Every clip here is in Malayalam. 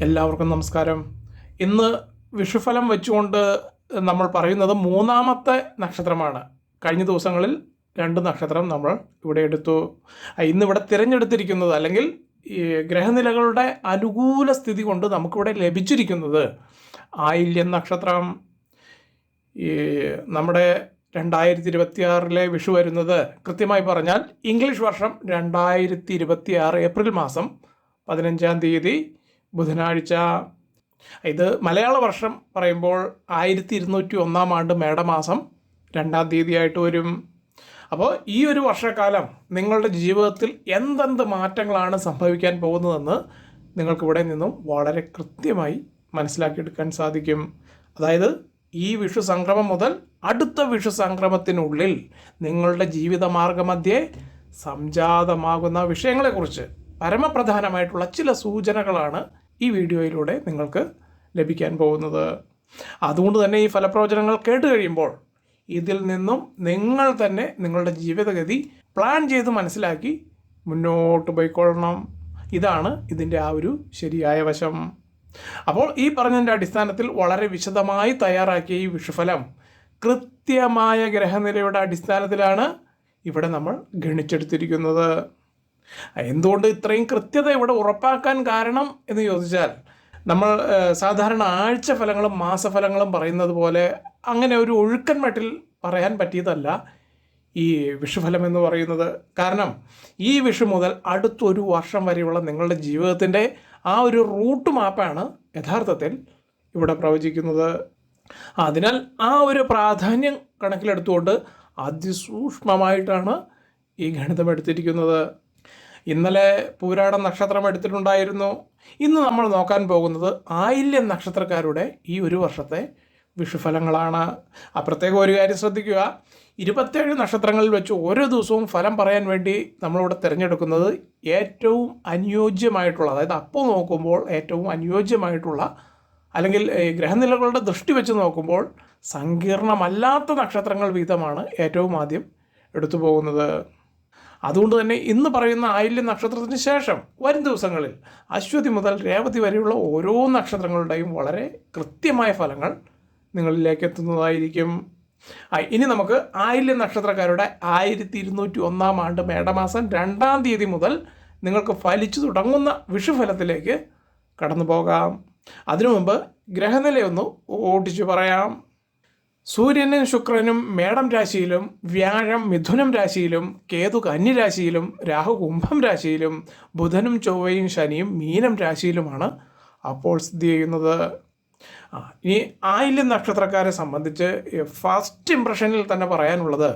എല്ലാവർക്കും നമസ്കാരം. ഇന്ന് വിഷുഫലം വെച്ചുകൊണ്ട് നമ്മൾ പറയുന്നത് മൂന്നാമത്തെ നക്ഷത്രമാണ്. കഴിഞ്ഞ ദിവസങ്ങളിൽ 2 നക്ഷത്രം നമ്മൾ ഇവിടെ എടുത്തു. ഇന്നിവിടെ തിരഞ്ഞെടുത്തിരിക്കുന്നത് അല്ലെങ്കിൽ ഈ ഗ്രഹനിലകളുടെ അനുകൂല സ്ഥിതി കൊണ്ട് നമുക്കിവിടെ ലഭിച്ചിരിക്കുന്നത് ആയില്യം നക്ഷത്രം. ഈ നമ്മുടെ 2026 വിഷു വരുന്നത് കൃത്യമായി പറഞ്ഞാൽ ഇംഗ്ലീഷ് വർഷം 2026 ഏപ്രിൽ മാസം 15-ാം തീയതി ബുധനാഴ്ച. ഇത് മലയാള വർഷം പറയുമ്പോൾ 1201 ആണ്ട് മേടമാസം 2-ാം തീയതിയായിട്ട് വരും. അപ്പോൾ ഈ ഒരു വർഷക്കാലം നിങ്ങളുടെ ജീവിതത്തിൽ എന്തെന്ത് മാറ്റങ്ങളാണ് സംഭവിക്കാൻ പോകുന്നതെന്ന് നിങ്ങൾക്കിവിടെ നിന്നും വളരെ കൃത്യമായി മനസ്സിലാക്കിയെടുക്കാൻ സാധിക്കും. അതായത് ഈ വിഷു സംക്രമം മുതൽ അടുത്ത വിഷു സംക്രമത്തിനുള്ളിൽ നിങ്ങളുടെ ജീവിതമാർഗമധ്യേ സംജാതമാകുന്ന വിഷയങ്ങളെക്കുറിച്ച് പരമപ്രധാനമായിട്ടുള്ള ചില സൂചനകളാണ് ഈ വീഡിയോയിലൂടെ നിങ്ങൾക്ക് ലഭിക്കാൻ പോകുന്നത്. അതുകൊണ്ട് തന്നെ ഈ ഫലപ്രവചനങ്ങൾ കേട്ട് കഴിയുമ്പോൾ ഇതിൽ നിന്നും നിങ്ങൾ തന്നെ നിങ്ങളുടെ ജീവിതഗതി പ്ലാൻ ചെയ്ത് മനസ്സിലാക്കി മുന്നോട്ട് പോയിക്കൊള്ളണം. ഇതാണ് ഇതിൻ്റെ ആ ഒരു ശരിയായ വശം. അപ്പോൾ ഈ പറഞ്ഞതിൻ്റെ അടിസ്ഥാനത്തിൽ വളരെ വിശദമായി തയ്യാറാക്കിയ ഈ വിഷുഫലം കൃത്യമായ ഗ്രഹനിലയുടെ അടിസ്ഥാനത്തിലാണ് ഇവിടെ നമ്മൾ ഗണിച്ചെടുത്തിരിക്കുന്നത്. എന്തുകൊണ്ട് ഇത്രയും കൃത്യത ഇവിടെ ഉറപ്പാക്കാൻ കാരണം എന്ന് ചോദിച്ചാൽ, നമ്മൾ സാധാരണ ആഴ്ച ഫലങ്ങളും മാസഫലങ്ങളും പറയുന്നത് പോലെ അങ്ങനെ ഒരു ഒഴുക്കൻ മട്ടിൽ പറയാൻ പറ്റിയതല്ല ഈ വിഷുഫലം എന്ന് പറയുന്നത്. കാരണം ഈ വിഷു മുതൽ അടുത്തൊരു വർഷം വരെയുള്ള നിങ്ങളുടെ ജീവിതത്തിൻ്റെ ആ ഒരു റൂട്ട് മാപ്പാണ് യഥാർത്ഥത്തിൽ ഇവിടെ പ്രവചിക്കുന്നത്. അതിനാൽ ആ ഒരു പ്രാധാന്യം കണക്കിലെടുത്തുകൊണ്ട് അതിസൂക്ഷ്മമായിട്ടാണ് ഈ ഗണിതം എടുത്തിരിക്കുന്നത്. ഇന്നലെ പൂരാട നക്ഷത്രം എടുത്തിട്ടുണ്ടായിരുന്നു. ഇന്ന് നമ്മൾ നോക്കാൻ പോകുന്നത് ആയില്യം നക്ഷത്രക്കാരുടെ ഈ ഒരു വർഷത്തെ വിഷുഫലങ്ങളാണ്. പ്രത്യേകം ഒരു കാര്യം ശ്രദ്ധിക്കുക, 27 നക്ഷത്രങ്ങളിൽ വെച്ച് ഓരോ ദിവസവും ഫലം പറയാൻ വേണ്ടി നമ്മളിവിടെ തിരഞ്ഞെടുക്കുന്നത് ഏറ്റവും അനുയോജ്യമായിട്ടുള്ള, അതായത് അപ്പോൾ നോക്കുമ്പോൾ ഏറ്റവും അനുയോജ്യമായിട്ടുള്ള, അല്ലെങ്കിൽ ഗ്രഹനിലകളുടെ ദൃഷ്ടി വെച്ച് നോക്കുമ്പോൾ സങ്കീർണമല്ലാത്ത നക്ഷത്രങ്ങൾ വീതമാണ് ഏറ്റവും ആദ്യം എടുത്തു പോകുന്നത്. അതുകൊണ്ട് തന്നെ ഇന്ന് പറയുന്ന ആയില്യം നക്ഷത്രത്തിന് ശേഷം വരും ദിവസങ്ങളിൽ അശ്വതി മുതൽ രേവതി വരെയുള്ള ഓരോ നക്ഷത്രങ്ങളുടെയും വളരെ കൃത്യമായ ഫലങ്ങൾ നിങ്ങളിലേക്ക് എത്തുന്നതായിരിക്കും. ഇനി നമുക്ക് ആയില്യം നക്ഷത്രക്കാരുടെ 1201 ആണ്ട് മേടമാസം 2-ാം തീയതി മുതൽ നിങ്ങൾക്ക് ഫലിച്ചു തുടങ്ങുന്ന വിഷുഫലത്തിലേക്ക് കടന്നു പോകാം. അതിനു മുമ്പ് ഗ്രഹനിലയൊന്ന് ഓടിച്ചു പറയാം. സൂര്യനും ശുക്രനും മേടം രാശിയിലും, വ്യാഴം മിഥുനം രാശിയിലും, കേതു കന്നി രാശിയിലും, രാഹു കുംഭം രാശിയിലും, ബുധനും ചൊവ്വയും ശനിയും മീനം രാശിയിലുമാണ് അപ്പോൾ സ്ഥിതി ചെയ്യുന്നത്. ഇനി ആയില്യം നക്ഷത്രക്കാരെ സംബന്ധിച്ച് ഫസ്റ്റ് ഇംപ്രഷനിൽ തന്നെ പറയാനുള്ളത്,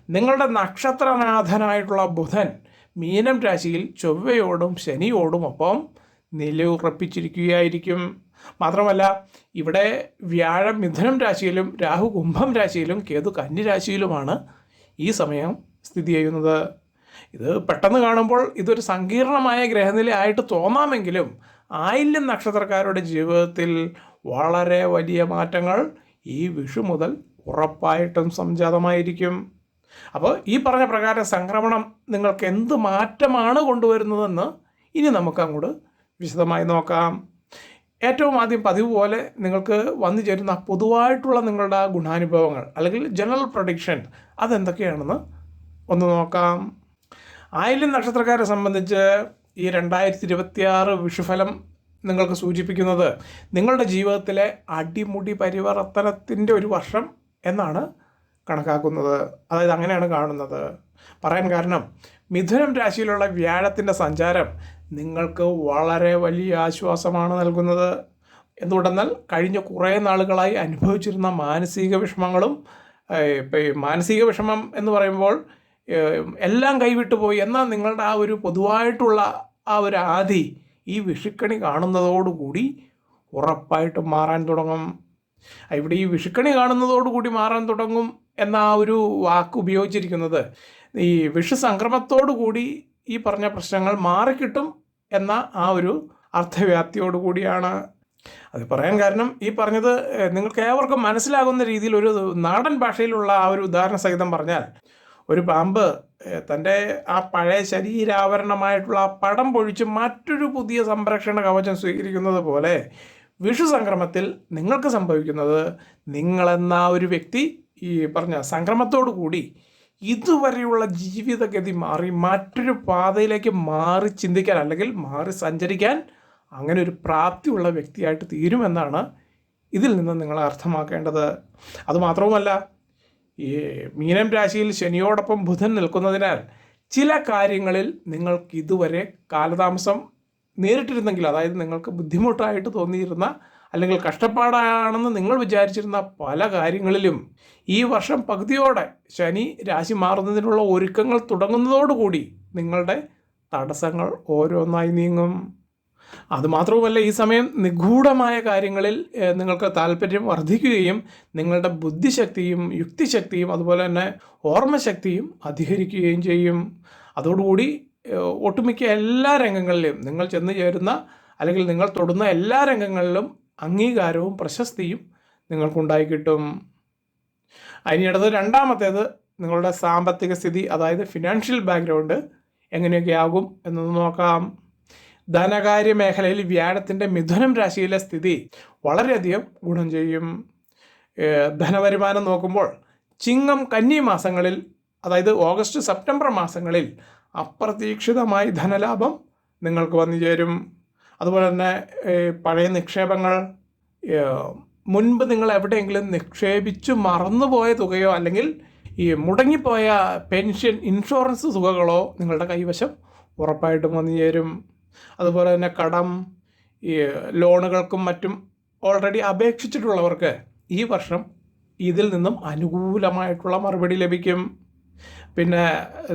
നിങ്ങളുടെ നക്ഷത്രനാഥനായിട്ടുള്ള ബുധൻ മീനം രാശിയിൽ ചൊവ്വയോടും ശനിയോടും ഒപ്പം നിലയുറപ്പിച്ചിരിക്കുകയായിരിക്കും. മാത്രമല്ല ഇവിടെ വ്യാഴം മിഥുനം രാശിയിലും, രാഹു കുംഭം രാശിയിലും, കേതു കന്നി രാശിയിലുമാണ് ഈ സമയം സ്ഥിതി ചെയ്യുന്നത്. ഇത് പെട്ടെന്ന് കാണുമ്പോൾ ഇതൊരു സങ്കീർണമായ ഗ്രഹനിലയായിട്ട് തോന്നാമെങ്കിലും ആയില്യം നക്ഷത്രക്കാരുടെ ജീവിതത്തിൽ വളരെ വലിയ മാറ്റങ്ങൾ ഈ വിഷു മുതൽ ഉറപ്പായിട്ടും സംജാതമായിരിക്കും. അപ്പോൾ ഈ പറഞ്ഞ പ്രകാരം സംക്രമണം നിങ്ങൾക്ക് എന്ത് മാറ്റമാണ് കൊണ്ടുവരുന്നതെന്ന് ഇനി നമുക്ക് അങ്ങോട്ട് വിശദമായി നോക്കാം. ഏറ്റവും ആദ്യം പതിവ് പോലെ നിങ്ങൾക്ക് വന്നു ചേരുന്ന പൊതുവായിട്ടുള്ള നിങ്ങളുടെ ഗുണാനുഭവങ്ങൾ അല്ലെങ്കിൽ ജനറൽ പ്രൊഡിക്ഷൻ അതെന്തൊക്കെയാണെന്ന് ഒന്ന് നോക്കാം. ആയില്യം നക്ഷത്രക്കാരെ സംബന്ധിച്ച് ഈ 2026 വിഷുഫലം നിങ്ങൾക്ക് സൂചിപ്പിക്കുന്നത് നിങ്ങളുടെ ജീവിതത്തിലെ അടിമുടി പരിവർത്തനത്തിൻ്റെ ഒരു വർഷം എന്നാണ് കണക്കാക്കുന്നത്. അതായത് അങ്ങനെയാണ് കാണുന്നത്. പറയാൻ കാരണം മിഥുനം രാശിയിലുള്ള വ്യാഴത്തിൻ്റെ സഞ്ചാരം നിങ്ങൾക്ക് വളരെ വലിയ ആശ്വാസമാണ് നൽകുന്നത്. എന്തുകൊണ്ടെന്നാൽ കഴിഞ്ഞ കുറേ നാളുകളായി അനുഭവിച്ചിരുന്ന മാനസിക വിഷമങ്ങളും, മാനസിക വിഷമം എന്ന് പറയുമ്പോൾ എല്ലാം കൈവിട്ടു പോയി, എന്നാൽ നിങ്ങളുടെ ആ ഒരു പൊതുവായിട്ടുള്ള ആ ഒരു ആധി ഈ വിഷുക്കണി കാണുന്നതോടുകൂടി ഉറപ്പായിട്ടും മാറാൻ തുടങ്ങും. ഇവിടെ ഈ വിഷുക്കണി കാണുന്നതോടുകൂടി മാറാൻ തുടങ്ങും എന്ന ആ ഒരു വാക്ക് ഉപയോഗിച്ചിരിക്കുന്നത് ഈ വിഷു സംക്രമത്തോടുകൂടി ഈ പറഞ്ഞ പ്രശ്നങ്ങൾ മാറിക്കിട്ടും എന്ന ആ ഒരു അർത്ഥവ്യാപ്തിയോടുകൂടിയാണ്. അത് പറയാൻ കാരണം ഈ പറഞ്ഞത് നിങ്ങൾക്ക് ഏവർക്കും മനസ്സിലാകുന്ന രീതിയിൽ ഒരു നാടൻ ഭാഷയിലുള്ള ആ ഒരു ഉദാഹരണ സഹിതം പറഞ്ഞാൽ, ഒരു പാമ്പ് തൻ്റെ ആ പഴയ ശരീരാവരണമായിട്ടുള്ള ആ പടം പൊഴിച്ച് മറ്റൊരു പുതിയ സംരക്ഷണ കവചം സ്വീകരിക്കുന്നത് പോലെ വിഷു സംക്രമത്തിൽ നിങ്ങൾക്ക് സംഭവിക്കുന്നത്, നിങ്ങളെന്ന ഒരു വ്യക്തി ഈ പറഞ്ഞ സംക്രമത്തോടു കൂടി ഇതുവരെയുള്ള ജീവിതഗതി മാറി മറ്റൊരു പാതയിലേക്ക് മാറി ചിന്തിക്കാൻ അല്ലെങ്കിൽ മാറി സഞ്ചരിക്കാൻ അങ്ങനെ ഒരു പ്രാപ്തിയുള്ള വ്യക്തിയായിട്ട് തീരുമെന്നാണ് ഇതിൽ നിന്ന് നിങ്ങൾ അർത്ഥമാക്കേണ്ടത്. അതുമാത്രവുമല്ല, ഈ മീനം രാശിയിൽ ശനിയോടൊപ്പം ബുധൻ നിൽക്കുന്നതിനാൽ ചില കാര്യങ്ങളിൽ നിങ്ങൾക്ക് ഇതുവരെ കാലതാമസം നേരിട്ടിരുന്നെങ്കിൽ, അതായത് നിങ്ങൾക്ക് ബുദ്ധിമുട്ടായിട്ട് തോന്നിയിരുന്ന അല്ലെങ്കിൽ കഷ്ടപ്പാടാണെന്ന് നിങ്ങൾ വിചാരിച്ചിരുന്ന പല കാര്യങ്ങളിലും ഈ വർഷം പകുതിയോടെ ശനി രാശി മാറുന്നതിനുള്ള ഒരുക്കങ്ങൾ തുടങ്ങുന്നതോടുകൂടി നിങ്ങളുടെ തടസ്സങ്ങൾ ഓരോന്നായി നീങ്ങും. അതുമാത്രവുമല്ല, ഈ സമയം നിഗൂഢമായ കാര്യങ്ങളിൽ നിങ്ങൾക്ക് താല്പര്യം വർദ്ധിക്കുകയും നിങ്ങളുടെ ബുദ്ധിശക്തിയും യുക്തിശക്തിയും അതുപോലെ തന്നെ ഓർമ്മശക്തിയും അധികരിക്കുകയും ചെയ്യും. അതോടുകൂടി ഒട്ടുമിക്ക എല്ലാ രംഗങ്ങളിലും നിങ്ങൾ ചെന്ന് ചേരുന്ന അല്ലെങ്കിൽ നിങ്ങൾ തൊടുന്ന എല്ലാ രംഗങ്ങളിലും അംഗീകാരവും പ്രശസ്തിയും നിങ്ങൾക്കുണ്ടായി കിട്ടും. അതിനടുത്ത് രണ്ടാമത്തേത് നിങ്ങളുടെ സാമ്പത്തിക സ്ഥിതി, അതായത് ഫിനാൻഷ്യൽ ബാക്ക്ഗ്രൗണ്ട് എങ്ങനെയൊക്കെ ആകും എന്നൊന്ന് നോക്കാം. ധനകാര്യ മേഖലയിൽ വ്യാഴത്തിൻ്റെ മിഥുനം രാശിയിലെ സ്ഥിതി വളരെയധികം ഗുണം ചെയ്യും. ധനവരുമാനം നോക്കുമ്പോൾ ചിങ്ങം കന്നി മാസങ്ങളിൽ, അതായത് ഓഗസ്റ്റ് സെപ്റ്റംബർ മാസങ്ങളിൽ അപ്രതീക്ഷിതമായി ധനലാഭം നിങ്ങൾക്ക് വന്നു ചേരും. അതുപോലെ തന്നെ പഴയ നിക്ഷേപങ്ങൾ, മുൻപ് നിങ്ങൾ എവിടെയെങ്കിലും നിക്ഷേപിച്ചു മറന്നുപോയ തുകയോ അല്ലെങ്കിൽ ഈ മുടങ്ങിപ്പോയ പെൻഷൻ ഇൻഷുറൻസ് തുകകളോ നിങ്ങളുടെ കൈവശം ഉറപ്പായിട്ടും വന്നു ചേരും. അതുപോലെ തന്നെ കടം, ഈ ലോണുകൾക്കും മറ്റും ഓൾറെഡി അപേക്ഷിച്ചിട്ടുള്ളവർക്ക് ഈ വർഷം ഇതിൽ നിന്നും അനുകൂലമായിട്ടുള്ള മറുപടി ലഭിക്കും. പിന്നെ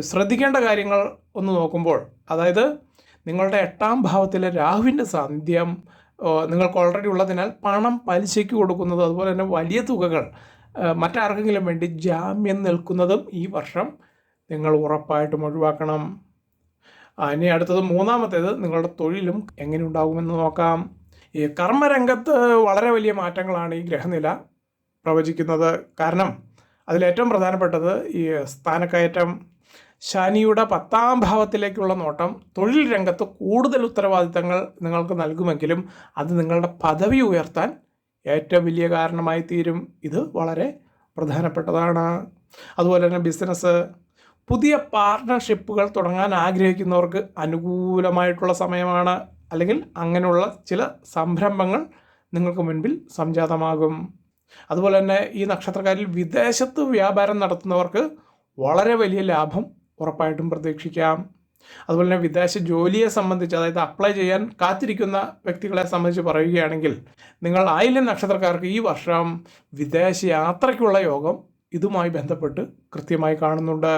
ശ്രദ്ധിക്കേണ്ട കാര്യങ്ങൾ ഒന്ന് നോക്കുമ്പോൾ, അതായത് നിങ്ങളുടെ 8ാം ഭാവത്തിലെ രാഹുവിൻ്റെ സാന്നിധ്യം നിങ്ങൾക്ക് ഓൾറെഡി ഉള്ളതിനാൽ പണം പലിശയ്ക്ക് കൊടുക്കുന്നത്, അതുപോലെ തന്നെ വലിയ തുകകൾ മറ്റാർക്കെങ്കിലും വേണ്ടി ജാമ്യം നിൽക്കുന്നതും ഈ വർഷം നിങ്ങൾ ഉറപ്പായിട്ടും ഒഴിവാക്കണം. ഇനി അടുത്തത് മൂന്നാമത്തേത് നിങ്ങളുടെ തൊഴിലും എങ്ങനെ ഉണ്ടാകുമെന്ന് നോക്കാം. ഈ കർമ്മരംഗത്ത് വളരെ വലിയ മാറ്റങ്ങളാണ് ഈ ഗ്രഹനില പ്രവചിക്കുന്നത്. കാരണം അതിലേറ്റവും പ്രധാനപ്പെട്ടത് ഈ സ്ഥാനക്കയറ്റം, ശനിയുടെ 10ാം ഭാവത്തിലേക്കുള്ള നോട്ടം തൊഴിൽ രംഗത്ത് കൂടുതൽ ഉത്തരവാദിത്തങ്ങൾ നിങ്ങൾക്ക് നൽകുമെങ്കിലും അത് നിങ്ങളുടെ പദവി ഉയർത്താൻ ഏറ്റവും വലിയ കാരണമായി തീരും. ഇത് വളരെ പ്രധാനപ്പെട്ടതാണ്. അതുപോലെ തന്നെ ബിസിനസ്, പുതിയ പാർട്ട്ണർഷിപ്പുകൾ തുടങ്ങാൻ ആഗ്രഹിക്കുന്നവർക്ക് അനുകൂലമായിട്ടുള്ള സമയമാണ്. അല്ലെങ്കിൽ അങ്ങനെയുള്ള ചില സംരംഭങ്ങൾ നിങ്ങൾക്ക് മുൻപിൽ സംജാതമാകും. അതുപോലെ തന്നെ ഈ നക്ഷത്രക്കാരിൽ വിദേശത്ത് വ്യാപാരം നടത്തുന്നവർക്ക് വളരെ വലിയ ലാഭം ഉറപ്പായിട്ടും പ്രതീക്ഷിക്കാം. അതുപോലെ തന്നെ വിദേശ ജോലിയെ സംബന്ധിച്ച്, അതായത് അപ്ലൈ ചെയ്യാൻ കാത്തിരിക്കുന്ന വ്യക്തികളെ സംബന്ധിച്ച് പറയുകയാണെങ്കിൽ, നിങ്ങൾ ആയില്യം നക്ഷത്രക്കാർക്ക് ഈ വർഷം വിദേശ യാത്രയ്ക്കുള്ള യോഗം ഇതുമായി ബന്ധപ്പെട്ട് കൃത്യമായി കാണുന്നുണ്ട്.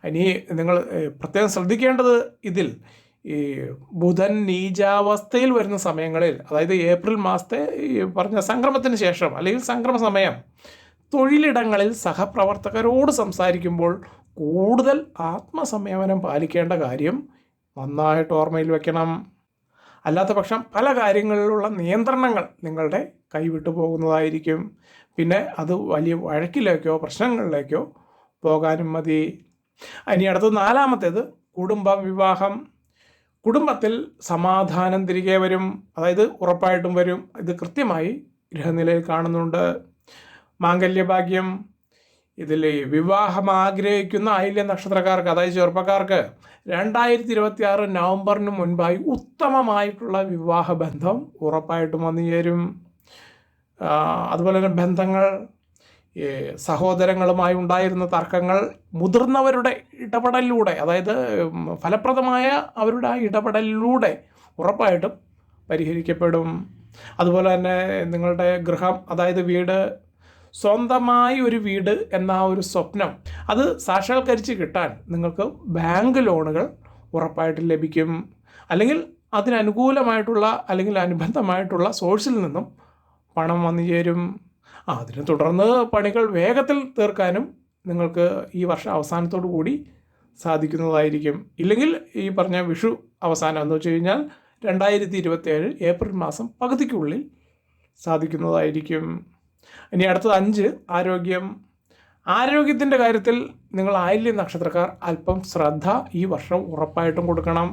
ഇനി നിങ്ങൾ പ്രത്യേകം ശ്രദ്ധിക്കേണ്ടത്, ഇതിൽ ഈ ബുധൻ നീചാവസ്ഥയിൽ വരുന്ന സമയങ്ങളിൽ, അതായത് ഏപ്രിൽ മാസത്തെ ഈ പറഞ്ഞ സംക്രമത്തിന് ശേഷം അല്ലെങ്കിൽ സംക്രമ സമയം, തൊഴിലിടങ്ങളിൽ സഹപ്രവർത്തകരോട് സംസാരിക്കുമ്പോൾ കൂടുതൽ ആത്മസംയമനം പാലിക്കേണ്ട കാര്യം നന്നായിട്ട് ഓർമ്മയിൽ വയ്ക്കണം. അല്ലാത്ത പക്ഷം പല കാര്യങ്ങളിലുള്ള നിയന്ത്രണങ്ങൾ നിങ്ങളുടെ കൈവിട്ടു പോകുന്നതായിരിക്കും. പിന്നെ അത് വലിയ വഴക്കിലേക്കോ പ്രശ്നങ്ങളിലേക്കോ പോകാനും മതി. ഇനി അടുത്തത് നാലാമത്തേത് കുടുംബം, വിവാഹം. കുടുംബത്തിൽ സമാധാനം തിരികെ വരും, അതായത് ഉറപ്പായിട്ടും വരും. ഇത് കൃത്യമായി ഗ്രഹനിലയിൽ കാണുന്നുണ്ട്. മാംഗല്യഭാഗ്യം, ഇതിൽ വിവാഹം ആഗ്രഹിക്കുന്ന ആയില്യം നക്ഷത്രക്കാർക്ക്, അതായത് ചെറുപ്പക്കാർക്ക് 2026 നവംബറിന് മുൻപായി ഉത്തമമായിട്ടുള്ള വിവാഹബന്ധം ഉറപ്പായിട്ടും വന്നു ചേരും. അതുപോലെ തന്നെ ബന്ധങ്ങൾ, സഹോദരങ്ങളുമായി ഉണ്ടായിരുന്ന തർക്കങ്ങൾ മുതിർന്നവരുടെ ഇടപെടലിലൂടെ, അതായത് ഫലപ്രദമായ അവരുടെ ആ ഇടപെടലിലൂടെ ഉറപ്പായിട്ടും പരിഹരിക്കപ്പെടും. അതുപോലെ തന്നെ നിങ്ങളുടെ ഗൃഹം, അതായത് വീട്, സ്വന്തമായി ഒരു വീട് എന്ന ഒരു സ്വപ്നം അത് സാക്ഷാത്കരിച്ച് കിട്ടാൻ നിങ്ങൾക്ക് ബാങ്ക് ലോണുകൾ ഉറപ്പായിട്ടും ലഭിക്കും. അല്ലെങ്കിൽ അതിനനുകൂലമായിട്ടുള്ള അല്ലെങ്കിൽ അനുബന്ധമായിട്ടുള്ള സോഴ്സിൽ നിന്നും പണം വന്നു ചേരും. അതിനെ തുടർന്ന് പണികൾ വേഗത്തിൽ തീർക്കാനും നിങ്ങൾക്ക് ഈ വർഷം അവസാനത്തോടു കൂടി സാധിക്കുന്നതായിരിക്കും. ഇല്ലെങ്കിൽ ഈ പറഞ്ഞ വിഷു അവസാനം എന്ന് വെച്ച് കഴിഞ്ഞാൽ 2027 ഏപ്രിൽ മാസം പകുതിക്കുള്ളിൽ സാധിക്കുന്നതായിരിക്കും. ഇനി അടുത്തത് 5, ആരോഗ്യം. ആരോഗ്യത്തിൻ്റെ കാര്യത്തിൽ നിങ്ങൾ ആയില്യം നക്ഷത്രക്കാർ അല്പം ശ്രദ്ധ ഈ വർഷം ഉറപ്പായിട്ടും കൊടുക്കണം.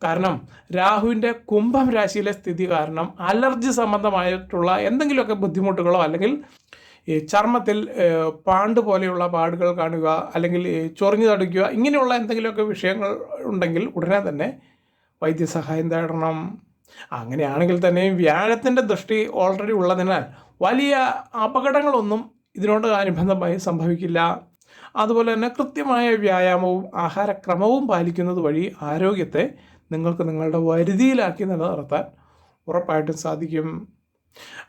കാരണം രാഹുവിൻ്റെ കുംഭം രാശിയിലെ സ്ഥിതി കാരണം അലർജി സംബന്ധമായിട്ടുള്ള എന്തെങ്കിലുമൊക്കെ ബുദ്ധിമുട്ടുകളോ അല്ലെങ്കിൽ ഈ ചർമ്മത്തിൽ പാണ്ട് പോലെയുള്ള പാടുകൾ കാണുക, അല്ലെങ്കിൽ ചൊറിഞ്ഞു തടിക്കുക, ഇങ്ങനെയുള്ള എന്തെങ്കിലുമൊക്കെ വിഷയങ്ങൾ ഉണ്ടെങ്കിൽ ഉടനെ തന്നെ വൈദ്യസഹായം തേടണം. അങ്ങനെയാണെങ്കിൽ തന്നെയും വ്യാഴത്തിൻ്റെ ദൃഷ്ടി ഓൾറെഡി ഉള്ളതിനാൽ വലിയ അപകടങ്ങളൊന്നും ഇതിനോട് അനുബന്ധമായി സംഭവിക്കില്ല. അതുപോലെ തന്നെ കൃത്യമായ വ്യായാമവും ആഹാരക്രമവും പാലിക്കുന്നത് വഴി ആരോഗ്യത്തെ നിങ്ങൾക്ക് നിങ്ങളുടെ വരുതിയിലാക്കി നിലനിർത്താൻ ഉറപ്പായിട്ടും സാധിക്കും.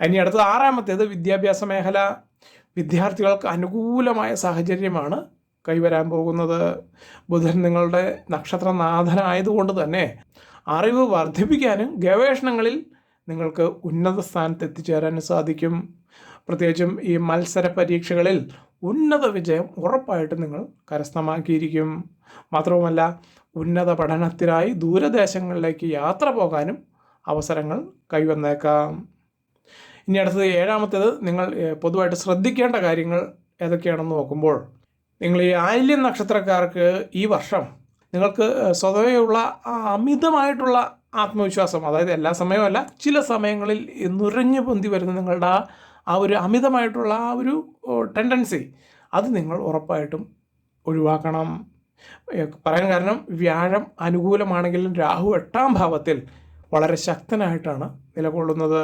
ഇനി അടുത്തത് ആറാമത്തേത് വിദ്യാഭ്യാസ മേഖല. വിദ്യാർത്ഥികൾക്ക് അനുകൂലമായ സാഹചര്യമാണ് കൈവരാൻ പോകുന്നത്. ബുധൻ നിങ്ങളുടെ നക്ഷത്രനാഥനായതുകൊണ്ട് തന്നെ അറിവ് വർദ്ധിപ്പിക്കാനും ഗവേഷണങ്ങളിൽ നിങ്ങൾക്ക് ഉന്നത സ്ഥാനത്ത് എത്തിച്ചേരാനും സാധിക്കും. പ്രത്യേകിച്ചും ഈ മത്സര പരീക്ഷകളിൽ ഉന്നത വിജയം ഉറപ്പായിട്ടും നിങ്ങൾ കരസ്ഥമാക്കിയിരിക്കും. മാത്രവുമല്ല, ഉന്നത പഠനത്തിനായി ദൂരദേശങ്ങളിലേക്ക് യാത്ര പോകാനും അവസരങ്ങൾ കൈവന്നേക്കാം. ഇനി അടുത്തത് ഏഴാമത്തേത്, നിങ്ങൾ പൊതുവായിട്ട് ശ്രദ്ധിക്കേണ്ട കാര്യങ്ങൾ ഏതൊക്കെയാണെന്ന് നോക്കുമ്പോൾ, നിങ്ങൾ ഈ ആയില്യം നക്ഷത്രക്കാർക്ക് ഈ വർഷം നിങ്ങൾക്ക് സ്വതവേയുള്ള അമിതമായിട്ടുള്ള ആത്മവിശ്വാസം, അതായത് എല്ലാ സമയവുമല്ല, ചില സമയങ്ങളിൽ നുരഞ്ഞു പൊന്തി വരുന്ന നിങ്ങളുടെ ആ ഒരു അമിതമായിട്ടുള്ള ആ ഒരു ടെൻഡൻസി, അത് നിങ്ങൾ ഉറപ്പായിട്ടും ഒഴിവാക്കണം. പറയാൻ കാരണം, വ്യാഴം അനുകൂലമാണെങ്കിലും രാഹു 8ാം ഭാവത്തിൽ വളരെ ശക്തനായിട്ടാണ് നിലകൊള്ളുന്നത്.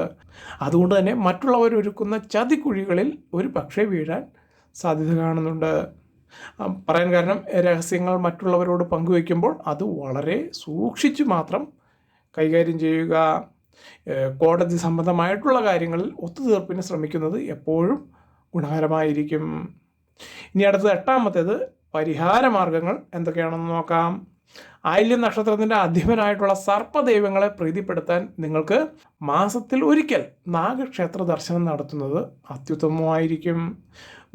അതുകൊണ്ട് തന്നെ മറ്റുള്ളവരൊരുക്കുന്ന ചതിക്കുഴികളിൽ ഒരു പക്ഷേ വീഴാൻ സാധ്യത കാണുന്നുണ്ട്. പറയാൻ കാരണം, രഹസ്യങ്ങൾ മറ്റുള്ളവരോട് പങ്കുവയ്ക്കുമ്പോൾ അത് വളരെ സൂക്ഷിച്ച് മാത്രം കൈകാര്യം ചെയ്യുക. കോടതി സംബന്ധമായിട്ടുള്ള കാര്യങ്ങളിൽ ഒത്തുതീർപ്പിന് ശ്രമിക്കുന്നത് എപ്പോഴും ഗുണകരമായിരിക്കും. ഇനി അടുത്തത് 8ാമത്തേത്, പരിഹാരമാർഗങ്ങൾ എന്തൊക്കെയാണെന്ന് നോക്കാം. ആയില്യം നക്ഷത്രത്തിൻ്റെ അധിപനായിട്ടുള്ള സർപ്പദൈവങ്ങളെ പ്രീതിപ്പെടുത്താൻ നിങ്ങൾക്ക് മാസത്തിൽ ഒരിക്കൽ നാഗക്ഷേത്ര ദർശനം നടത്തുന്നത് അത്യുത്തമമായിരിക്കും.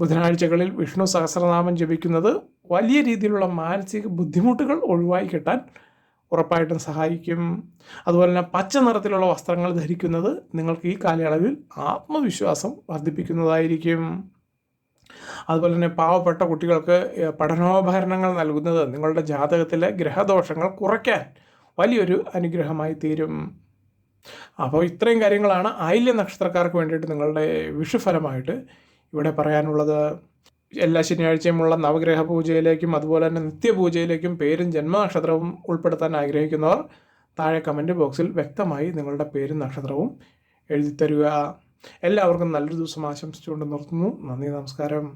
ബുധനാഴ്ചകളിൽ വിഷ്ണു സഹസ്രനാമം ജപിക്കുന്നത് വലിയ രീതിയിലുള്ള മാനസിക ബുദ്ധിമുട്ടുകൾ ഒഴിവായി കിട്ടാൻ ഉറപ്പായിട്ടും സഹായിക്കും. അതുപോലെ തന്നെ പച്ച നിറത്തിലുള്ള വസ്ത്രങ്ങൾ ധരിക്കുന്നത് നിങ്ങൾക്ക് ഈ കാലയളവിൽ ആത്മവിശ്വാസം വർദ്ധിപ്പിക്കുന്നതായിരിക്കും. അതുപോലെ തന്നെ പാവപ്പെട്ട കുട്ടികൾക്ക് പഠനോപകരണങ്ങൾ നൽകുന്നത് നിങ്ങളുടെ ജാതകത്തിലെ ഗ്രഹദോഷങ്ങൾ കുറയ്ക്കാൻ വലിയൊരു അനുഗ്രഹമായി തീരും. അപ്പോൾ ഇത്രയും കാര്യങ്ങളാണ് ആയില്യം നക്ഷത്രക്കാർക്ക് വേണ്ടിയിട്ട് നിങ്ങളുടെ വിഷുഫലമായിട്ട് ഇവിടെ പറയാനുള്ളത്. എല്ലാ ശനിയാഴ്ചയുമുള്ള നവഗ്രഹ പൂജയിലേക്കും അതുപോലെ തന്നെ നിത്യപൂജയിലേക്കും പേരും ജന്മനക്ഷത്രവും ഉൾപ്പെടുത്താൻ ആഗ്രഹിക്കുന്നവർ താഴെ കമൻറ്റ് ബോക്സിൽ വ്യക്തമായി നിങ്ങളുടെ പേരും നക്ഷത്രവും എഴുതി തരിക. എല്ലാവർക്കും നല്ലൊരു ദിവസം ആശംസിച്ചുകൊണ്ട് നിർത്തുന്നു. നന്ദി, നമസ്കാരം.